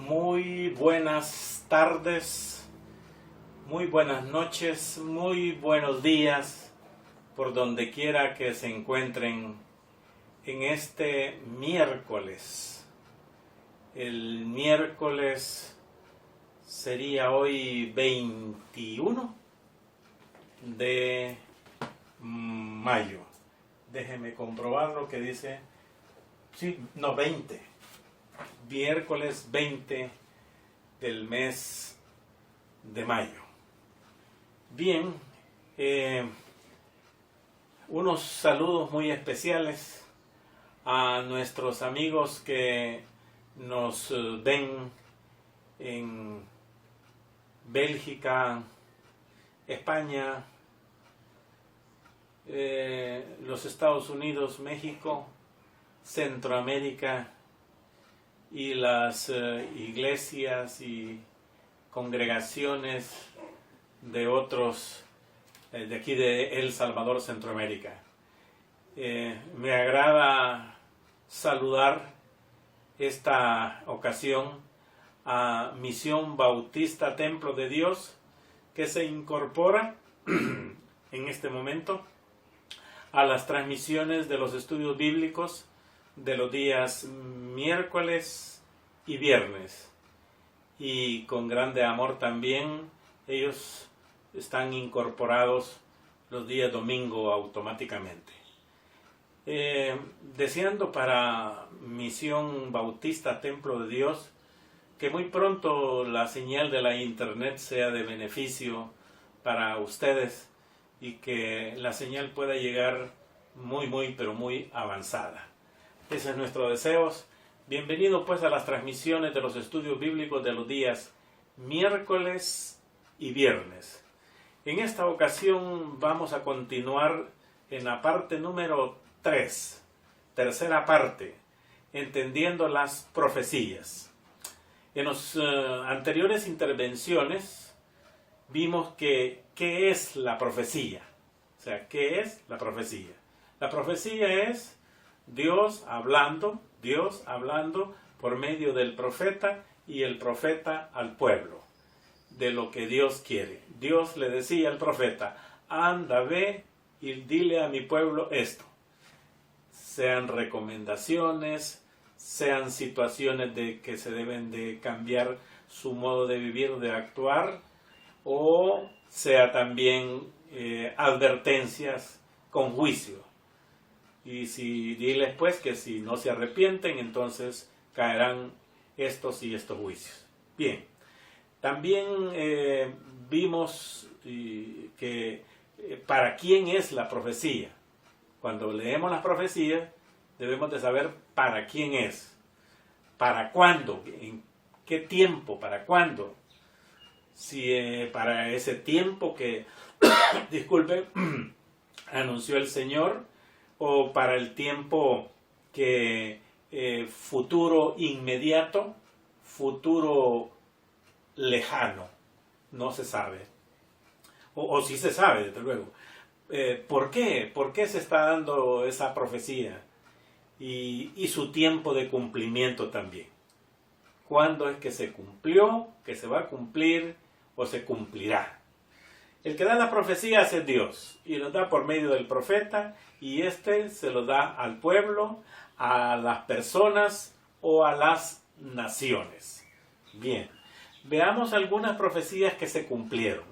Muy buenas tardes, muy buenas noches, muy buenos días, por donde quiera que se encuentren en este miércoles. El miércoles sería hoy 21 de mayo. Déjeme comprobar lo que dice. Sí, no, 20. Miércoles 20 del mes de mayo. Bien, unos saludos muy especiales a nuestros amigos que nos ven en Bélgica, España, los Estados Unidos, México, Centroamérica y las iglesias y congregaciones de otros de aquí de El Salvador, Centroamérica. Me agrada saludar esta ocasión a Misión Bautista Templo de Dios, que se incorpora en este momento a las transmisiones de los estudios bíblicos de los días miércoles y viernes, y con grande amor también ellos están incorporados los días domingo automáticamente. Deseando para Misión Bautista Templo de Dios que muy pronto la señal de la internet sea de beneficio para ustedes y que la señal pueda llegar pero muy avanzada. Ese es nuestro deseo. Bienvenido pues a las transmisiones de los estudios bíblicos de los días miércoles y viernes. En esta ocasión vamos a continuar en la parte número 3, tercera parte, entendiendo las profecías. En las anteriores intervenciones vimos que ¿qué es la profecía? O sea, ¿qué es la profecía? La profecía es Dios hablando por medio del profeta y el profeta al pueblo, de lo que Dios quiere. Dios le decía al profeta, anda, ve y dile a mi pueblo esto. Sean recomendaciones, sean situaciones de que se deben de cambiar su modo de vivir, de actuar, o sea también advertencias con juicio. Y si diles pues que si no se arrepienten, entonces caerán estos y estos juicios. Bien, también vimos que para quién es la profecía. Cuando leemos las profecías debemos de saber para quién es, para cuándo, en qué tiempo, para cuándo. Si para ese tiempo que, anunció el Señor, o para el tiempo que futuro inmediato, futuro lejano, no se sabe. O sí se sabe, desde luego. ¿Por qué? ¿Por qué se está dando esa profecía? Y su tiempo de cumplimiento también. ¿Cuándo es que se cumplió, que se va a cumplir o se cumplirá? El que da la profecía es Dios y lo da por medio del profeta, y se lo da al pueblo, a las personas o a las naciones. Bien, veamos algunas profecías que se cumplieron.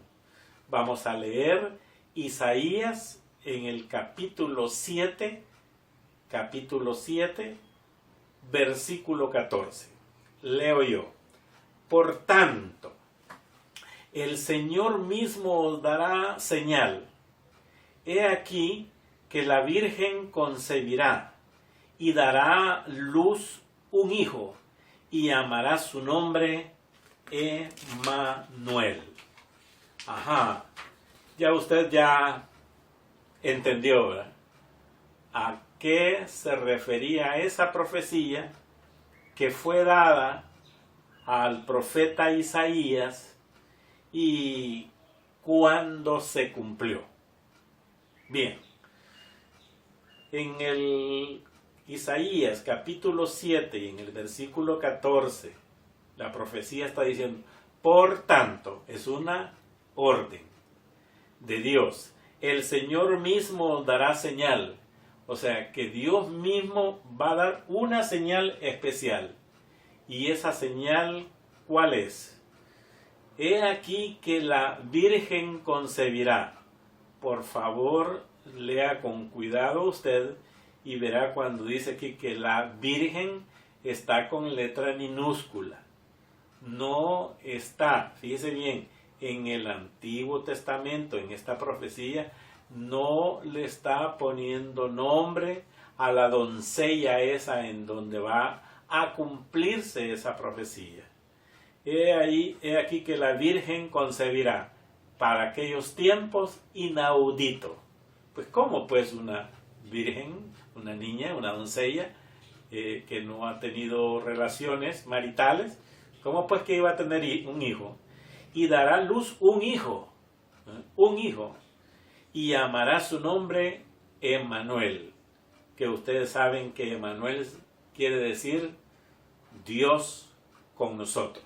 Vamos a leer Isaías en el capítulo 7, versículo 14. Leo yo. Por tanto, el Señor mismo os dará señal. He aquí que la Virgen concebirá y dará luz un hijo, y llamará su nombre Emmanuel. Ajá, ya usted ya entendió, ¿verdad? ¿A qué se refería esa profecía que fue dada al profeta Isaías y cuándo se cumplió? Bien, en el Isaías capítulo 7 y en el versículo 14 La profecía está diciendo, por tanto, es una orden de Dios. El Señor mismo dará señal. O sea, que Dios mismo va a dar una señal especial. ¿Y esa señal cuál es? He aquí que la Virgen concebirá. Por favor, lea con cuidado usted y verá cuando dice aquí que la Virgen está con letra minúscula. No está, fíjese bien, en el Antiguo Testamento, en esta profecía, no le está poniendo nombre a la doncella esa en donde va a cumplirse esa profecía. He aquí que la Virgen concebirá para aquellos tiempos inaudito. Pues ¿cómo pues una virgen, una niña, una doncella que no ha tenido relaciones maritales, cómo pues que iba a tener un hijo? Y dará a luz un hijo, y llamará su nombre Emmanuel, que ustedes saben que Emmanuel quiere decir Dios con nosotros.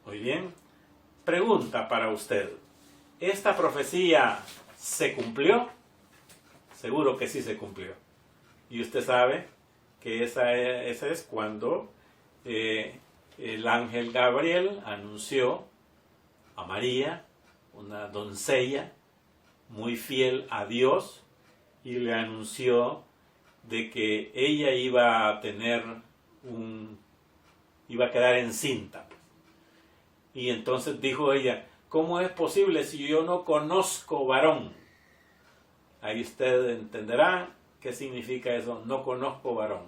Muy bien, pregunta para usted, ¿esta profecía se cumplió? Seguro que sí se cumplió. Y usted sabe que esa es cuando el ángel Gabriel anunció a María, una doncella muy fiel a Dios, y le anunció de que ella iba a quedar encinta. Y entonces dijo ella, ¿cómo es posible si yo no conozco varón? Ahí usted entenderá qué significa eso, no conozco varón.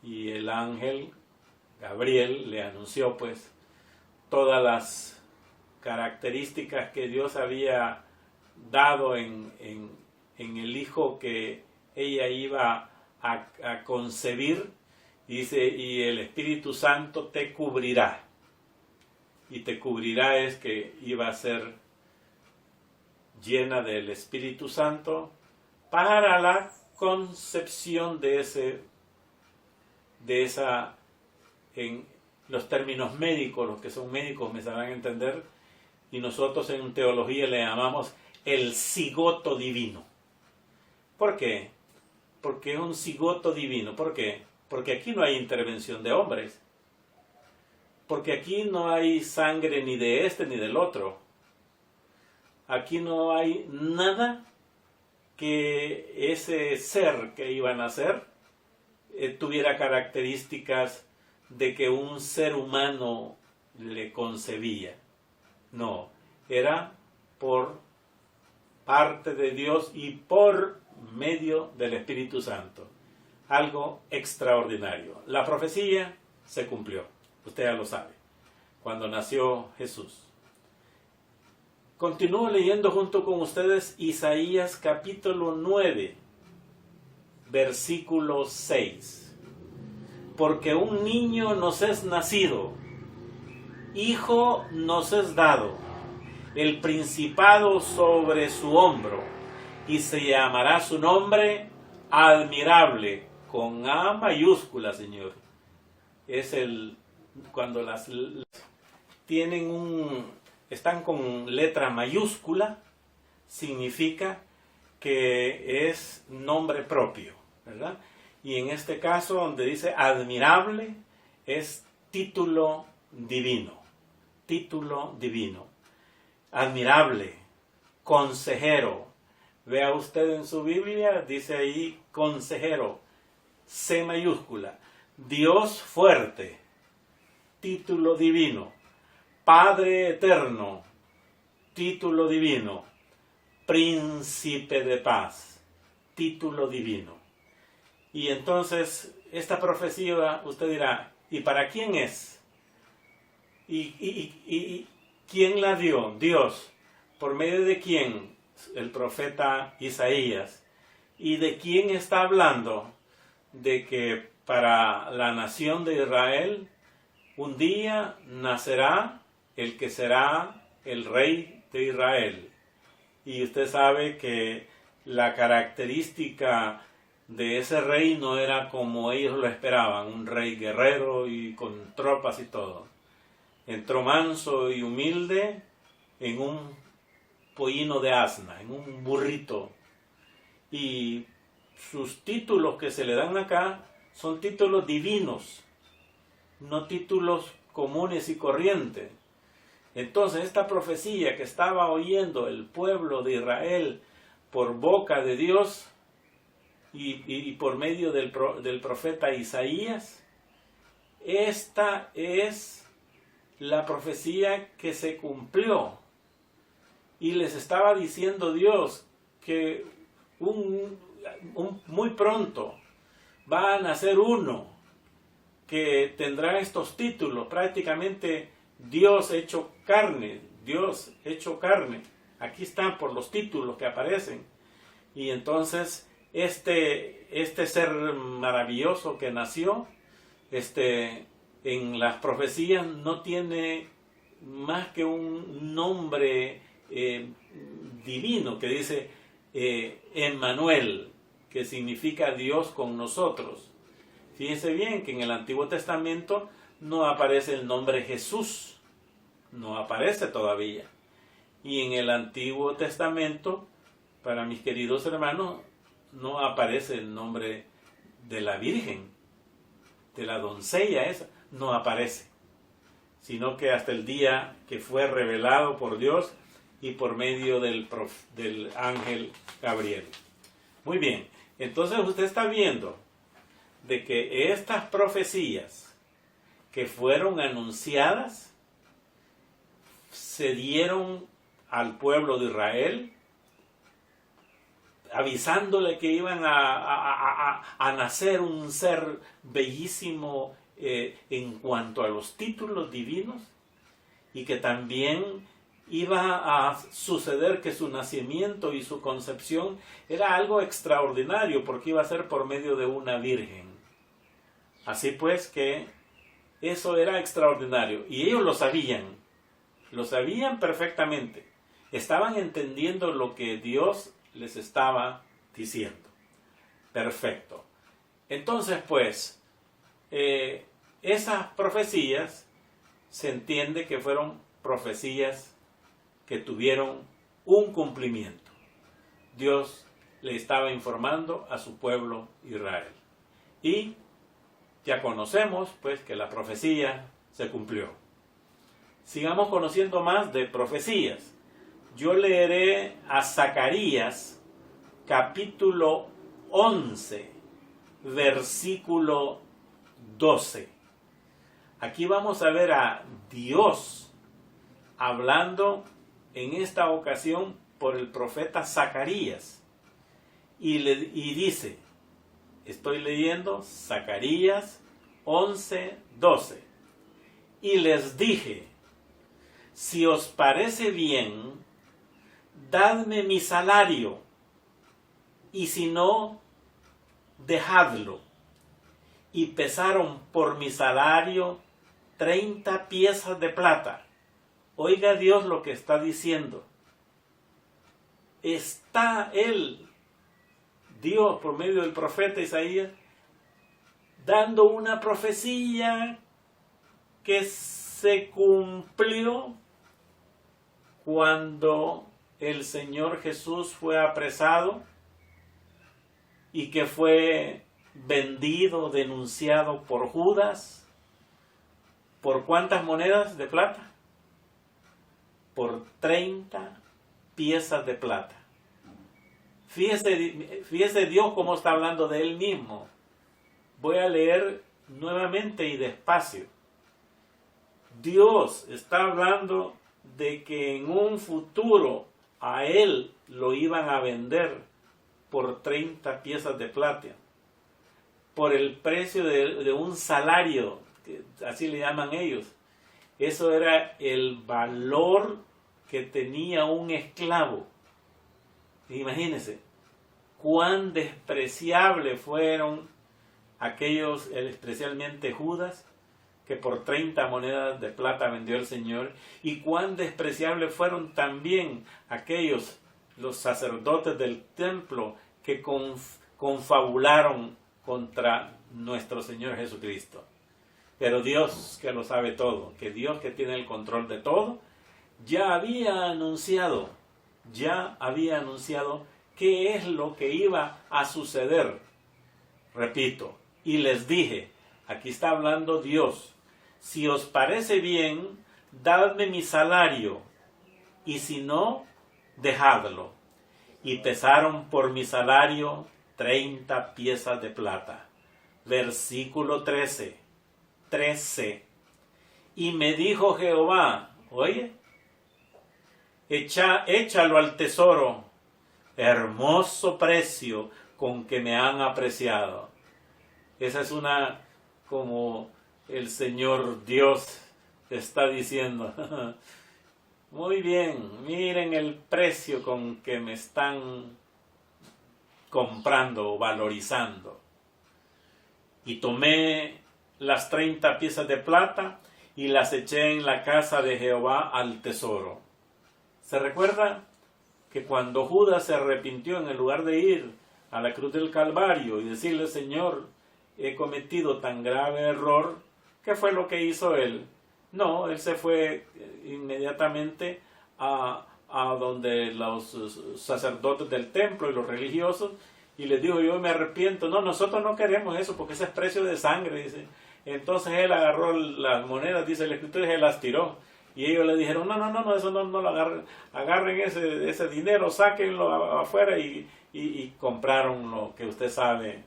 Y el ángel Gabriel le anunció pues todas las características que Dios había dado en el hijo que ella iba a concebir. Dice, y el Espíritu Santo te cubrirá. Y te cubrirá es que iba a ser llena del Espíritu Santo para la concepción de esa, en los términos médicos, los que son médicos me sabrán entender, y nosotros en teología le llamamos el cigoto divino. ¿Por qué? Porque es un cigoto divino. ¿Por qué? Porque aquí no hay intervención de hombres. Porque aquí no hay sangre ni de este ni del otro. Aquí no hay nada que ese ser que iba a nacer tuviera características de que un ser humano le concebía. No, era por parte de Dios y por medio del Espíritu Santo. Algo extraordinario. La profecía se cumplió. Usted ya lo sabe. Cuando nació Jesús. Continúo leyendo junto con ustedes Isaías capítulo 9, versículo 6. Porque un niño nos es nacido, hijo nos es dado, el principado sobre su hombro, y se llamará su nombre admirable, con A mayúscula, Señor. Es cuando las están con letra mayúscula, significa que es nombre propio, ¿verdad? Y en este caso, donde dice admirable, es título divino. Título divino. Admirable, consejero. Vea usted en su Biblia, dice ahí consejero, C mayúscula. Dios fuerte, título divino. Padre eterno, título divino. Príncipe de paz, título divino. Y entonces, esta profecía, usted dirá, ¿y para quién es? ¿Y quién la dio? Dios. ¿Por medio de quién? El profeta Isaías. ¿Y de quién está hablando? De que para la nación de Israel, un día nacerá el que será el rey de Israel. Y usted sabe que la característica de ese rey no era como ellos lo esperaban, un rey guerrero y con tropas y todo. Entró manso y humilde en un pollino de asna, en un burrito. Y sus títulos que se le dan acá son títulos divinos, no títulos comunes y corrientes. Entonces esta profecía que estaba oyendo el pueblo de Israel por boca de Dios y por medio del profeta Isaías, esta es la profecía que se cumplió. Y les estaba diciendo Dios que muy pronto va a nacer uno que tendrá estos títulos, prácticamente Dios hecho carne. Aquí están por los títulos que aparecen. Y entonces este ser maravilloso que nació, en las profecías no tiene más que un nombre divino que dice Emmanuel, que significa Dios con nosotros. Fíjense bien que en el Antiguo Testamento no aparece el nombre Jesús, no aparece todavía. Y en el Antiguo Testamento, para mis queridos hermanos, no aparece el nombre de la Virgen, de la doncella esa, no aparece. Sino que hasta el día que fue revelado por Dios y por medio del ángel Gabriel. Muy bien, entonces usted está viendo de que estas profecías que fueron anunciadas se dieron al pueblo de Israel, avisándole que iban a nacer un ser bellísimo en cuanto a los títulos divinos, y que también iba a suceder que su nacimiento y su concepción era algo extraordinario, porque iba a ser por medio de una virgen. Así pues que eso era extraordinario, y ellos lo sabían perfectamente, estaban entendiendo lo que Dios les estaba diciendo. Perfecto. Entonces pues, esas profecías se entiende que fueron profecías que tuvieron un cumplimiento. Dios le estaba informando a su pueblo Israel. Y ya conocemos pues que la profecía se cumplió. Sigamos conociendo más de profecías. Yo leeré a Zacarías capítulo 11, versículo 12. Aquí vamos a ver a Dios hablando en esta ocasión por el profeta Zacarías. Y dice, estoy leyendo Zacarías 11, 12. Y les dije, si os parece bien, dadme mi salario, y si no, dejadlo. Y pesaron por mi salario 30 piezas de plata. Oiga Dios lo que está diciendo. Está Dios, por medio del profeta Isaías, dando una profecía que se cumplió cuando el Señor Jesús fue apresado y que fue vendido, denunciado por Judas. ¿Por cuántas monedas de plata? Por 30 piezas de plata. Fíjese Dios cómo está hablando de Él mismo. Voy a leer nuevamente y despacio. Dios está hablando de que en un futuro a Él lo iban a vender por 30 piezas de plata, por el precio de un salario, que así le llaman ellos. Eso era el valor que tenía un esclavo. Imagínense cuán despreciable fueron aquellos, especialmente Judas, que por 30 monedas de plata vendió el Señor, y cuán despreciables fueron también aquellos, los sacerdotes del templo, que confabularon contra nuestro Señor Jesucristo. Pero Dios, que lo sabe todo, que Dios que tiene el control de todo, ya había anunciado qué es lo que iba a suceder. Repito, y les dije, aquí está hablando Dios, si os parece bien, dadme mi salario, y si no, dejadlo. Y pesaron por mi salario 30 piezas de plata. Versículo 13. Y me dijo Jehová, oye, échalo al tesoro, hermoso precio con que me han apreciado. Esa es una, como el Señor Dios está diciendo, muy bien, miren el precio con que me están comprando o valorizando. Y tomé las 30 piezas de plata y las eché en la casa de Jehová al tesoro. ¿Se recuerda que cuando Judas se arrepintió, en el lugar de ir a la cruz del Calvario y decirle, Señor, he cometido tan grave error, ¿qué fue lo que hizo él? No, él se fue inmediatamente a donde los sacerdotes del templo y los religiosos, y les dijo, yo me arrepiento. No, nosotros no queremos eso porque ese es precio de sangre, dice. Entonces él agarró las monedas, dice la Escritura, y se las tiró. Y ellos le dijeron, no, eso no lo agarren. Agarren ese dinero, sáquenlo afuera, y compraron lo que usted sabe,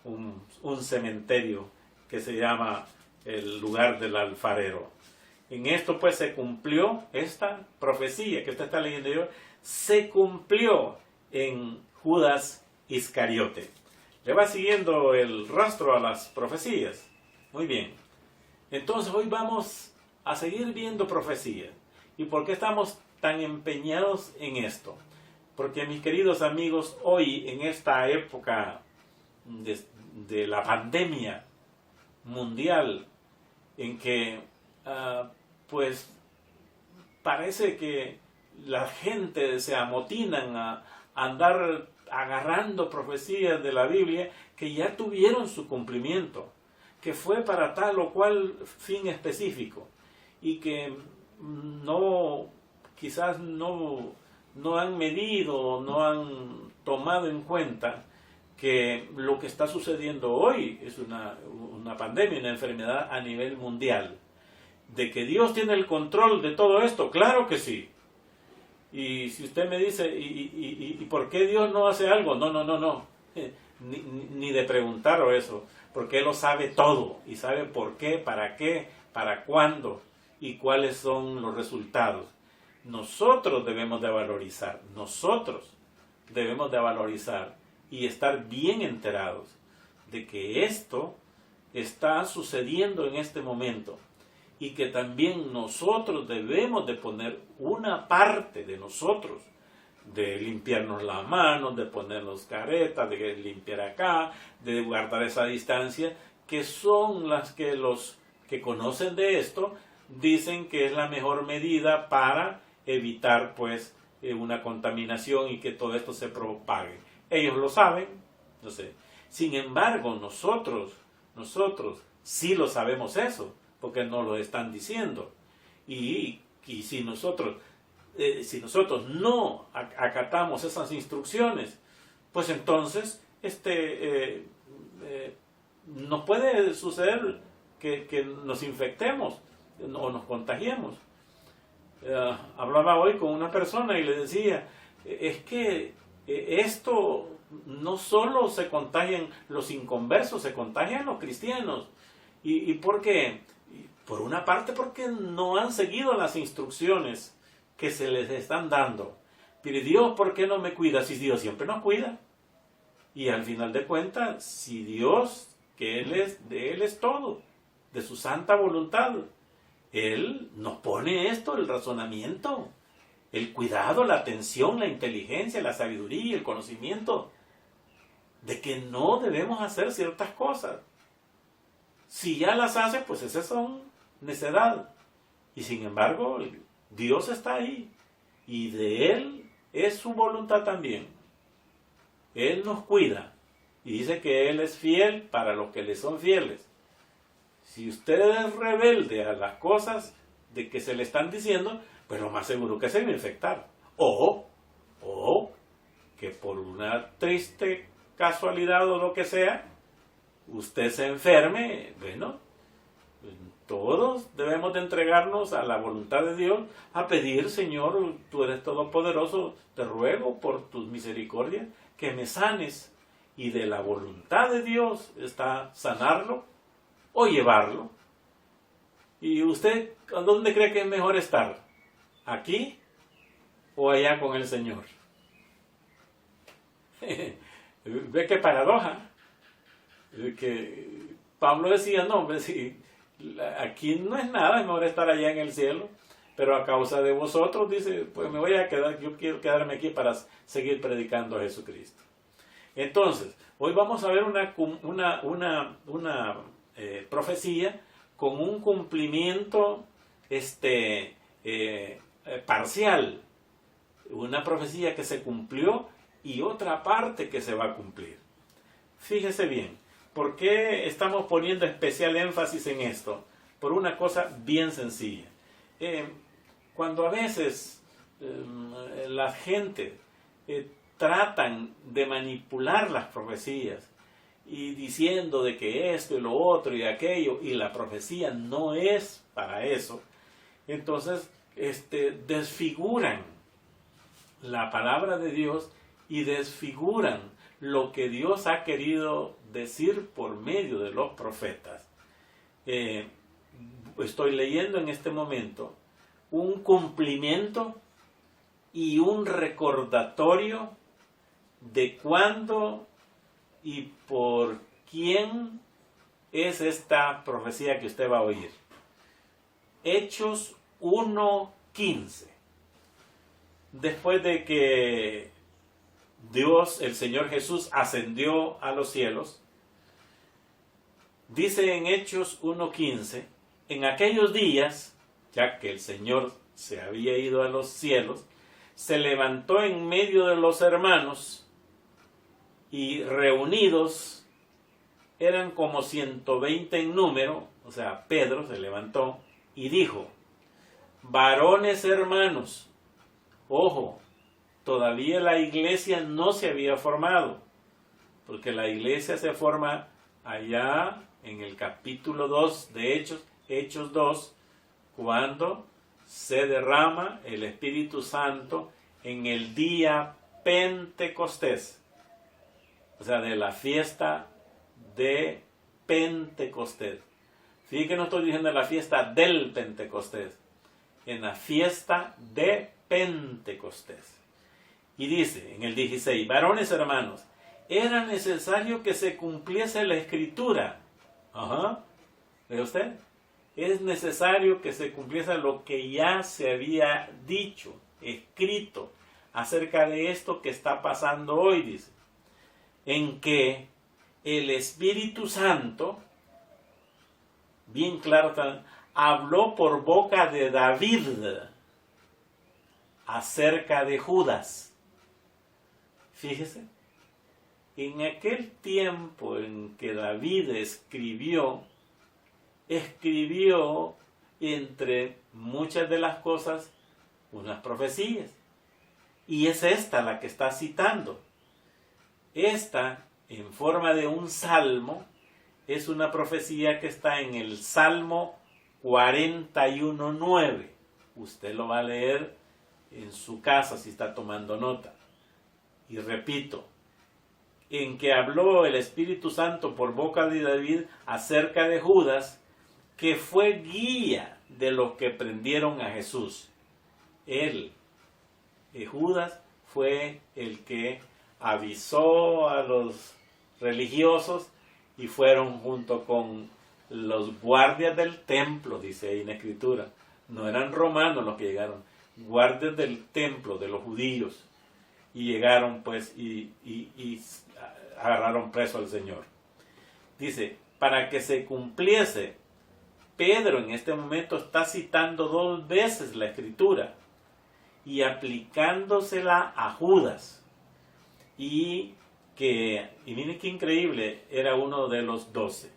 un cementerio que se llama el lugar del alfarero. En esto pues se cumplió esta profecía que usted está leyendo yo, se cumplió en Judas Iscariote. Le va siguiendo el rastro a las profecías. Muy bien. Entonces hoy vamos a seguir viendo profecías. ¿Y por qué estamos tan empeñados en esto? Porque, mis queridos amigos, hoy en esta época de la pandemia mundial, en que pues parece que la gente se amotinan a andar agarrando profecías de la Biblia que ya tuvieron su cumplimiento, que fue para tal o cual fin específico, y que quizás no han medido, no han tomado en cuenta que lo que está sucediendo hoy es una pandemia, una enfermedad a nivel mundial. ¿De que Dios tiene el control de todo esto? Claro que sí. Y si usted me dice, ¿y por qué Dios no hace algo? No. Ni de preguntar eso, porque Él lo sabe todo, y sabe por qué, para cuándo, y cuáles son los resultados. Nosotros debemos de valorizar y estar bien enterados de que esto está sucediendo en este momento, y que también nosotros debemos de poner una parte de nosotros, de limpiarnos las manos, de ponernos caretas, de limpiar acá, de guardar esa distancia, que son las que los que conocen de esto dicen que es la mejor medida para evitar pues una contaminación y que todo esto se propague. Ellos lo saben, no sé. Sin embargo, nosotros sí lo sabemos eso, porque nos lo están diciendo. Y si nosotros no acatamos esas instrucciones, pues entonces nos puede suceder que nos infectemos o nos contagiemos. Hablaba hoy con una persona y le decía, es que esto no solo se contagian los inconversos, se contagian los cristianos. ¿Y por qué? Por una parte porque no han seguido las instrucciones que se les están dando. Pero Dios, ¿por qué no me cuida? Si Dios siempre nos cuida. Y al final de cuentas, si Dios, que de Él es todo, de su santa voluntad, Él nos pone esto, el razonamiento, el cuidado, la atención, la inteligencia, la sabiduría, el conocimiento, de que no debemos hacer ciertas cosas. Si ya las hace, pues esas son necedad. Y sin embargo, Dios está ahí, y de Él es su voluntad también. Él nos cuida, y dice que Él es fiel para los que le son fieles. Si usted es rebelde a las cosas de que se le están diciendo, pues lo más seguro que se va a infectar. O que por una triste casualidad o lo que sea, usted se enferme. Bueno, todos debemos de entregarnos a la voluntad de Dios, a pedir: Señor, tú eres todopoderoso, te ruego por tus misericordias que me sanes. Y de la voluntad de Dios está sanarlo o llevarlo. ¿Y usted a dónde cree que es mejor estar? ¿Aquí o allá con el Señor? Ve qué paradoja. Que Pablo decía: no, hombre, si aquí no es nada, es mejor estar allá en el cielo. Pero a causa de vosotros, dice, pues me voy a quedar, yo quiero quedarme aquí para seguir predicando a Jesucristo. Entonces, hoy vamos a ver una profecía con un cumplimiento parcial. Una profecía que se cumplió y otra parte que se va a cumplir. Fíjese bien, ¿por qué estamos poniendo especial énfasis en esto? Por una cosa bien sencilla. Cuando a veces la gente tratan de manipular las profecías y diciendo de que esto y lo otro y aquello, y la profecía no es para eso, entonces desfiguran la palabra de Dios y desfiguran lo que Dios ha querido decir por medio de los profetas. Estoy leyendo en este momento un cumplimiento y un recordatorio de cuándo y por quién es esta profecía que usted va a oír. Hechos 1:15. Después de que Dios, el Señor Jesús, ascendió a los cielos, dice en Hechos 1:15, en aquellos días, ya que el Señor se había ido a los cielos, se levantó en medio de los hermanos y reunidos, eran como 120 en número, o sea, Pedro se levantó y dijo: varones hermanos, ojo, todavía la iglesia no se había formado, porque la iglesia se forma allá en el capítulo 2 de Hechos 2, cuando se derrama el Espíritu Santo en el día Pentecostés, o sea, de la fiesta de Pentecostés. Fíjense que no estoy diciendo la fiesta del Pentecostés, en la fiesta de Pentecostés. Y dice en el 16, varones hermanos, era necesario que se cumpliese la escritura. ¿Ve usted? Es necesario que se cumpliese lo que ya se había dicho, escrito, acerca de esto que está pasando hoy, dice, en que el Espíritu Santo, bien claro, habló por boca de David acerca de Judas. Fíjese, en aquel tiempo en que David escribió entre muchas de las cosas unas profecías. Y es esta la que está citando. Esta, en forma de un salmo, es una profecía que está en el Salmo 41:9. Usted lo va a leer en su casa si está tomando nota. Y repito, en que habló el Espíritu Santo por boca de David acerca de Judas, que fue guía de los que prendieron a Jesús. Judas fue el que avisó a los religiosos y fueron junto con los guardias del templo, dice ahí en la escritura. No eran romanos los que llegaron, guardias del templo de los judíos. Y llegaron pues y agarraron preso al Señor. Dice, para que se cumpliese, Pedro en este momento está citando 2 veces la escritura y aplicándosela a Judas. Y miren qué increíble, era uno de los 12.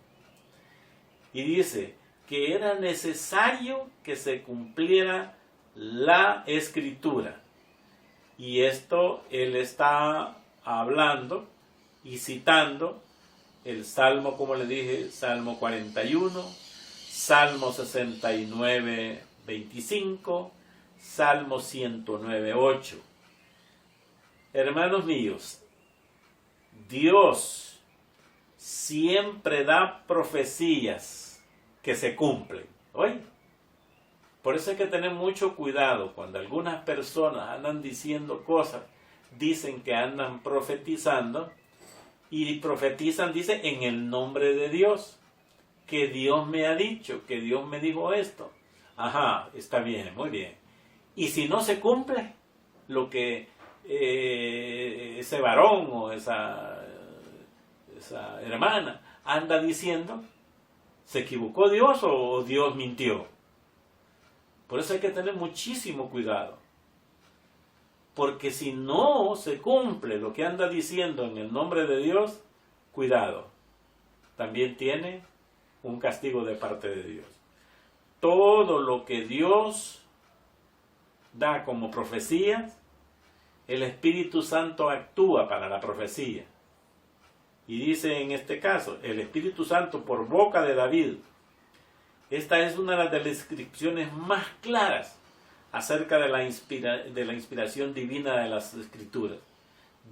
Y dice que era necesario que se cumpliera la Escritura. Y esto él está hablando y citando el Salmo, como le dije, Salmo 41, Salmo 69, 25, Salmo 109, 8. Hermanos míos, Dios siempre da profecías que se cumplen. ¿Oye? Por eso hay que tener mucho cuidado cuando algunas personas andan diciendo cosas, dicen que andan profetizando, y profetizan, dice, en el nombre de Dios, que Dios me ha dicho, que Dios me dijo esto. Ajá, está bien, muy bien. Y si no se cumple lo que ese varón o esa hermana anda diciendo, ¿se equivocó Dios o Dios mintió? Por eso hay que tener muchísimo cuidado. Porque si no se cumple lo que anda diciendo en el nombre de Dios, cuidado. También tiene un castigo de parte de Dios. Todo lo que Dios da como profecía, el Espíritu Santo actúa para la profecía. Y dice en este caso, el Espíritu Santo por boca de David. Esta es una de las descripciones más claras acerca de la inspiración divina de las Escrituras.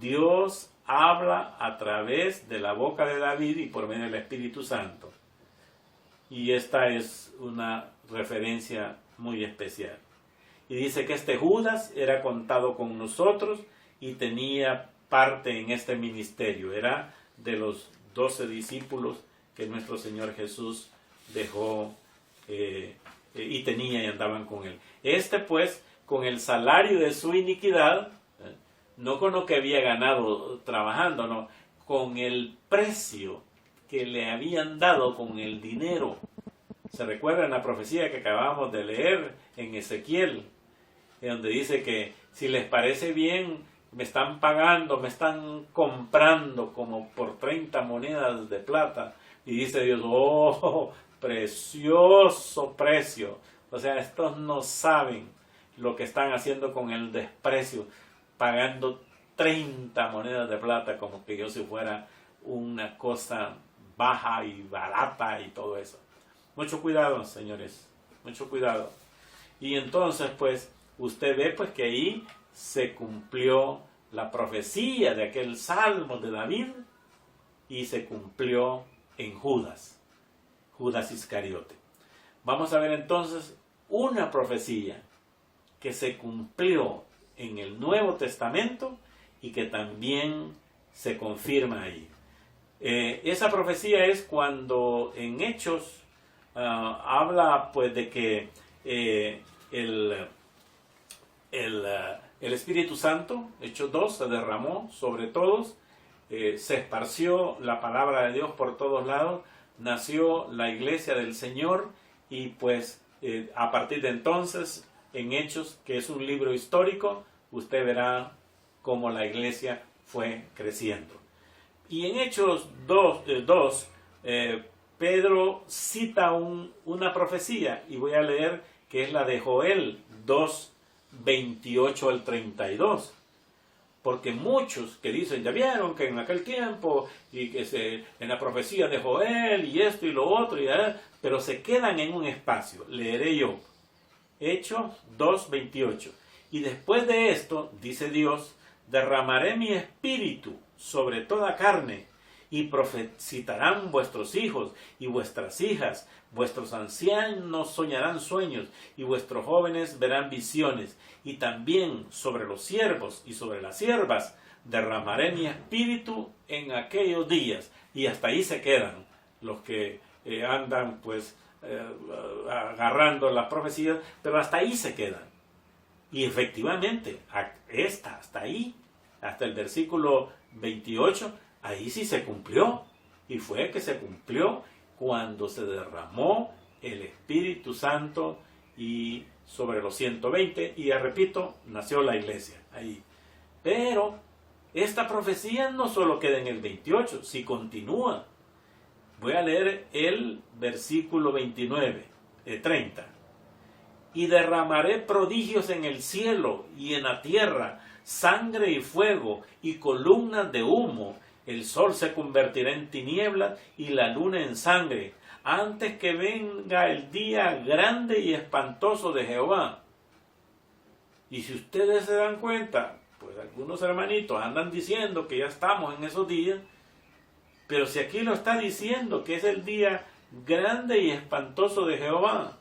Dios habla a través de la boca de David y por medio del Espíritu Santo. Y esta es una referencia muy especial. Y dice que este Judas era contado con nosotros y tenía parte en este ministerio. Era de los 12 discípulos que nuestro Señor Jesús dejó y tenía y andaban con él. Este pues, con el salario de su iniquidad, no con lo que había ganado trabajando, no, con el precio que le habían dado, con el dinero. ¿Se recuerdan la profecía que acabamos de leer en Ezequiel? Donde dice que si les parece bien, me están pagando, me están comprando como por 30 monedas de plata. Y dice Dios, oh, precioso precio. O sea, estos no saben lo que están haciendo con el desprecio, pagando 30 monedas de plata como que yo si fuera una cosa baja y barata y todo eso. Mucho cuidado, señores, mucho cuidado. Y entonces, pues, usted ve pues que ahí se cumplió la profecía de aquel salmo de David y se cumplió en Judas Iscariote. Vamos a ver entonces una profecía que se cumplió en el Nuevo Testamento y que también se confirma ahí. Esa profecía es cuando en Hechos habla pues de que el Espíritu Santo, Hechos 2, se derramó sobre todos, se esparció la palabra de Dios por todos lados, nació la iglesia del Señor y pues a partir de entonces en Hechos, que es un libro histórico, usted verá cómo la iglesia fue creciendo. Y en Hechos 2 Pedro cita una profecía y voy a leer que es la de Joel 2, 28 al 32. Porque muchos que dicen, ya vieron que en aquel tiempo, y que en la profecía de Joel, y esto y lo otro, pero se quedan en un espacio. Leeré yo. Hechos 2, 28. Y después de esto, dice Dios, derramaré mi espíritu sobre toda carne, y profetizarán vuestros hijos y vuestras hijas, vuestros ancianos soñarán sueños, y vuestros jóvenes verán visiones, y también sobre los siervos y sobre las siervas derramaré mi espíritu en aquellos días. Y hasta ahí se quedan los que andan pues agarrando las profecías, pero hasta ahí se quedan. Y efectivamente, hasta ahí, hasta el versículo 28, ahí sí se cumplió. Y fue que se cumplió cuando se derramó el Espíritu Santo y sobre los 120, y ya repito, nació la iglesia ahí. Pero esta profecía no solo queda en el 28, si continúa. Voy a leer el versículo 30. Y derramaré prodigios en el cielo y en la tierra, sangre y fuego y columnas de humo. El sol se convertirá en tinieblas y la luna en sangre, antes que venga el día grande y espantoso de Jehová. Y si ustedes se dan cuenta, pues algunos hermanitos andan diciendo que ya estamos en esos días, pero si aquí lo está diciendo que es el día grande y espantoso de Jehová,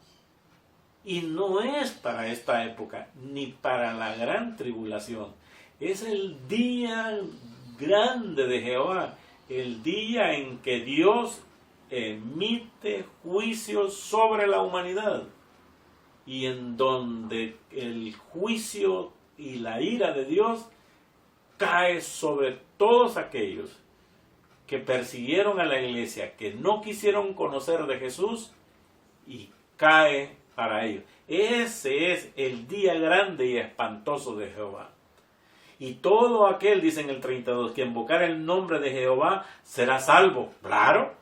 y no es para esta época, ni para la gran tribulación, es el día grande de Jehová, el día en que Dios emite juicios sobre la humanidad, y en donde el juicio y la ira de Dios cae sobre todos aquellos que persiguieron a la iglesia, que no quisieron conocer de Jesús, y cae para ellos. Ese es el día grande y espantoso de Jehová. Y todo aquel, dice en el 32, que invocar el nombre de Jehová será salvo. Claro.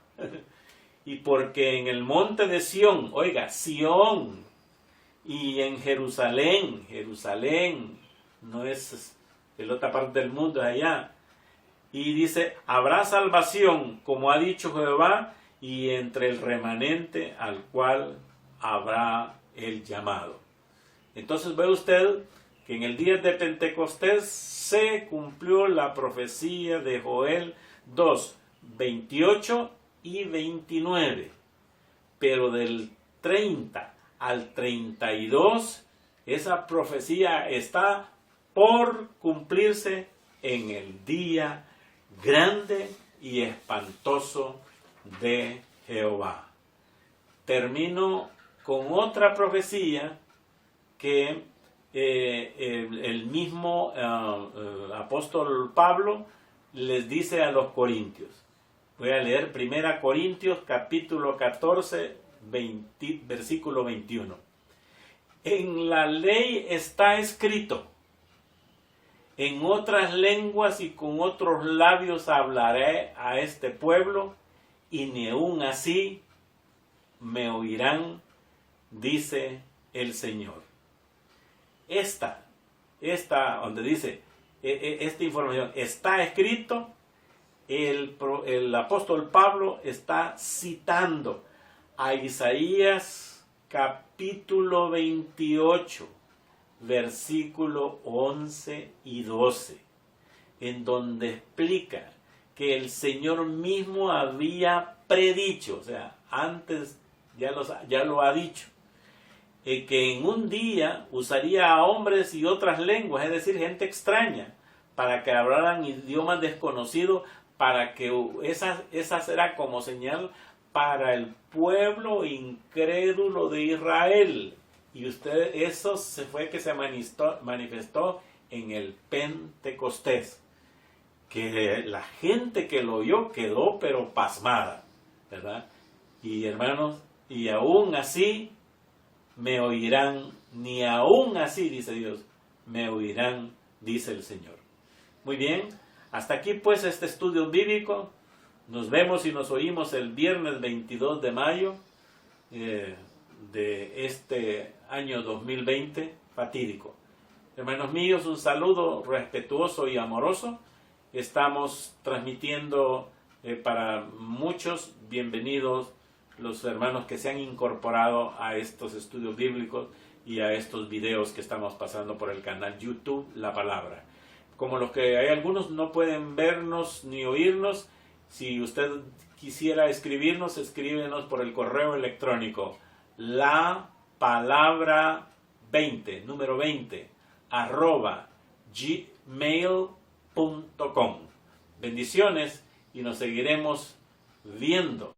Y porque en el monte de Sión, oiga, Sión, y en Jerusalén, no es en otra parte del mundo, es allá. Y dice, habrá salvación, como ha dicho Jehová, y entre el remanente al cual habrá el llamado. Entonces ve usted que en el día de Pentecostés se cumplió la profecía de Joel 2, 28 y 29. Pero del 30 al 32, esa profecía está por cumplirse en el día grande y espantoso de Jehová. Termino con otra profecía que el mismo apóstol Pablo les dice a los corintios. Voy a leer 1 Corintios capítulo 14, versículo 21. En la ley está escrito: en otras lenguas y con otros labios hablaré a este pueblo, y ni aun así me oirán, dice el Señor. Esta donde dice esta información está escrito, el apóstol Pablo está citando a Isaías capítulo 28, versículo 11 y 12, en donde explica que el Señor mismo había predicho, o sea, antes ya lo ha dicho, que en un día usaría a hombres y otras lenguas, es decir, gente extraña, para que hablaran idiomas desconocidos, para que esa será como señal para el pueblo incrédulo de Israel. Y eso fue que se manifestó en el Pentecostés, que la gente que lo oyó quedó pero pasmada, ¿verdad? Y hermanos, y aún así me oirán, ni aún así, dice Dios, me oirán, dice el Señor. Muy bien, hasta aquí pues este estudio bíblico. Nos vemos y nos oímos el viernes 22 de mayo de este año 2020 fatídico. Hermanos míos, un saludo respetuoso y amoroso. Estamos transmitiendo para muchos. Bienvenidos los hermanos que se han incorporado a estos estudios bíblicos y a estos videos que estamos pasando por el canal YouTube La Palabra. Como los que hay algunos no pueden vernos ni oírnos, si usted quisiera escribirnos, escríbenos por el correo electrónico lapalabra20, número 20, @gmail.com. Bendiciones y nos seguiremos viendo.